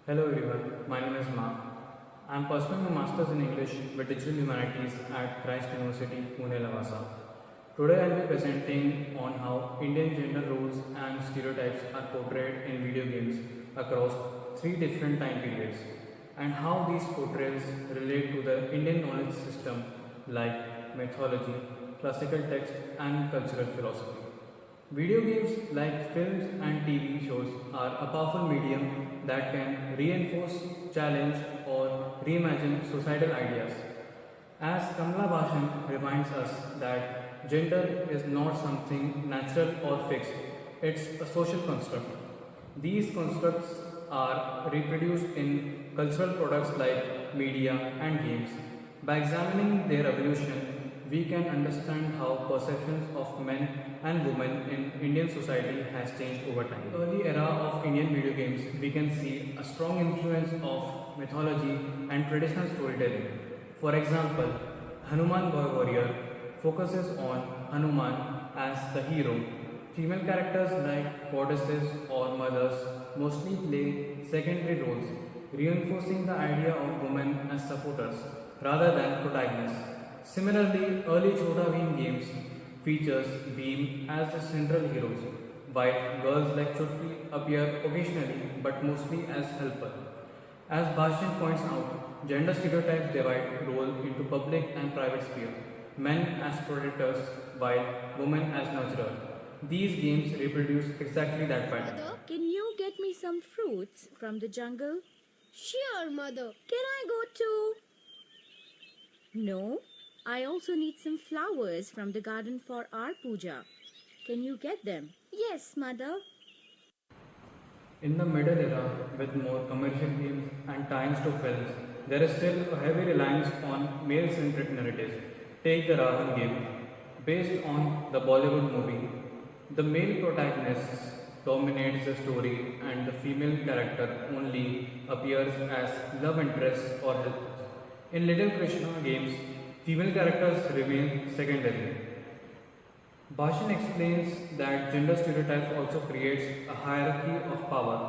Hello everyone, my name is Mark. I am pursuing a Masters in English with Digital Humanities at Christ University, Pune, Lavasa. Today I will be presenting on how Indian gender roles and stereotypes are portrayed in video games across three different time periods and how these portrayals relate to the Indian knowledge system like mythology, classical text and cultural philosophy. Video games like films and TV shows are a powerful medium that can reinforce, challenge, or reimagine societal ideas. As Kamala Bhashan reminds us that gender is not something natural or fixed, it's a social construct. These constructs are reproduced in cultural products like media and games. By examining their evolution, we can understand how perceptions of men and women in Indian society has changed over time. In the early era of Indian video games, we can see a strong influence of mythology and traditional storytelling. For example, Hanuman Boy Warrior focuses on Hanuman as the hero. Female characters like goddesses or mothers mostly play secondary roles, reinforcing the idea of women as supporters rather than protagonists. Similarly, early Chota Bheem games features Bheem as the central heroes, while girls like Chutki appear occasionally but mostly as helper. As Bhashan points out, gender stereotypes divide role into public and private sphere, men as predators while women as nurturer. These games reproduce exactly that pattern. Mother, can you get me some fruits from the jungle? Sure, mother. Can I go too? No, I also need some flowers from the garden for our puja. Can you get them? Yes, mother. In the middle era, with more commercial games and ties to films, there is still a heavy reliance on male centric narratives. Take the Ravan game. Based on the Bollywood movie, the male protagonist dominates the story and the female character only appears as love interests or helpers. In Little Krishna games, female characters remain secondary. Bhashan explains that gender stereotypes also creates a hierarchy of power.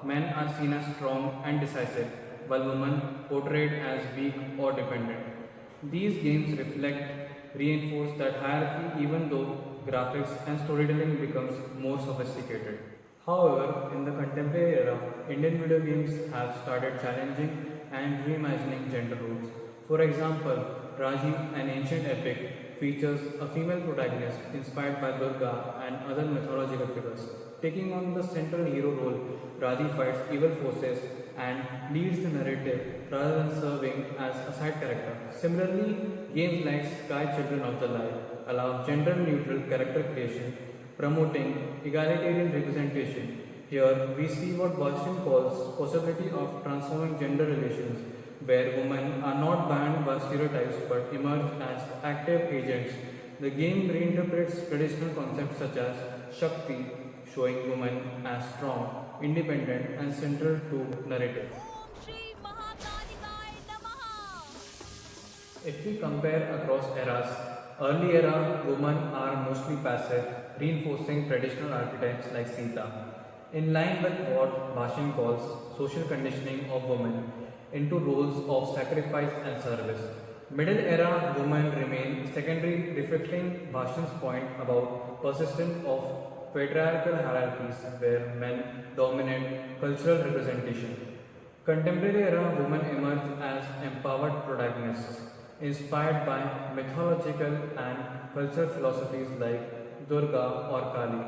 Men are seen as strong and decisive, while women portrayed as weak or dependent. These games reinforce that hierarchy even though graphics and storytelling becomes more sophisticated. However, in the contemporary era, Indian video games have started challenging and reimagining gender roles. For example, Raji, an ancient epic, features a female protagonist inspired by Durga and other mythological figures. Taking on the central hero role, Raji fights evil forces and leads the narrative rather than serving as a side character. Similarly, games like Sky Children of the Light allow gender neutral character creation, promoting egalitarian representation. Here, we see what Boston calls possibility of transforming gender relations where women are not banned by stereotypes but emerge as active agents. The game reinterprets traditional concepts such as Shakti, showing women as strong, independent, and central to narrative. If we compare across eras, early era women are mostly passive, reinforcing traditional archetypes like Sita. In line with what Bhashan calls social conditioning of women into roles of sacrifice and service. Middle era women remain secondary, reflecting Bhashan's point about persistence of patriarchal hierarchies where men dominate cultural representation. Contemporary era women emerge as empowered protagonists, inspired by mythological and cultural philosophies like Durga or Kali,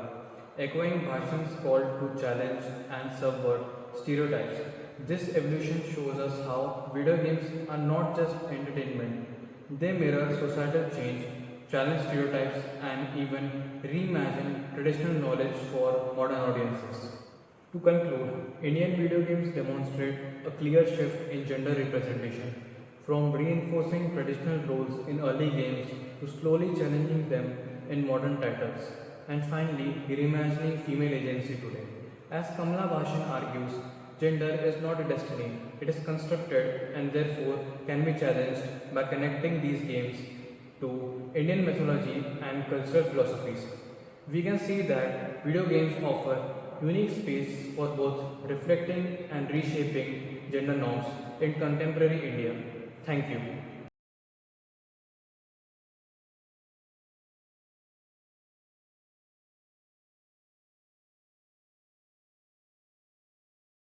echoing Bhashan's call to challenge and subvert stereotypes. This evolution shows us how video games are not just entertainment, they mirror societal change, challenge stereotypes, and even reimagine traditional knowledge for modern audiences. To conclude, Indian video games demonstrate a clear shift in gender representation, from reinforcing traditional roles in early games to slowly challenging them in modern titles, and finally reimagining female agency today. As Kamala Bhashan argues, gender is not a destiny, it is constructed and therefore can be challenged by connecting these games to Indian mythology and cultural philosophies. We can see that video games offer unique space for both reflecting and reshaping gender norms in contemporary India. Thank you.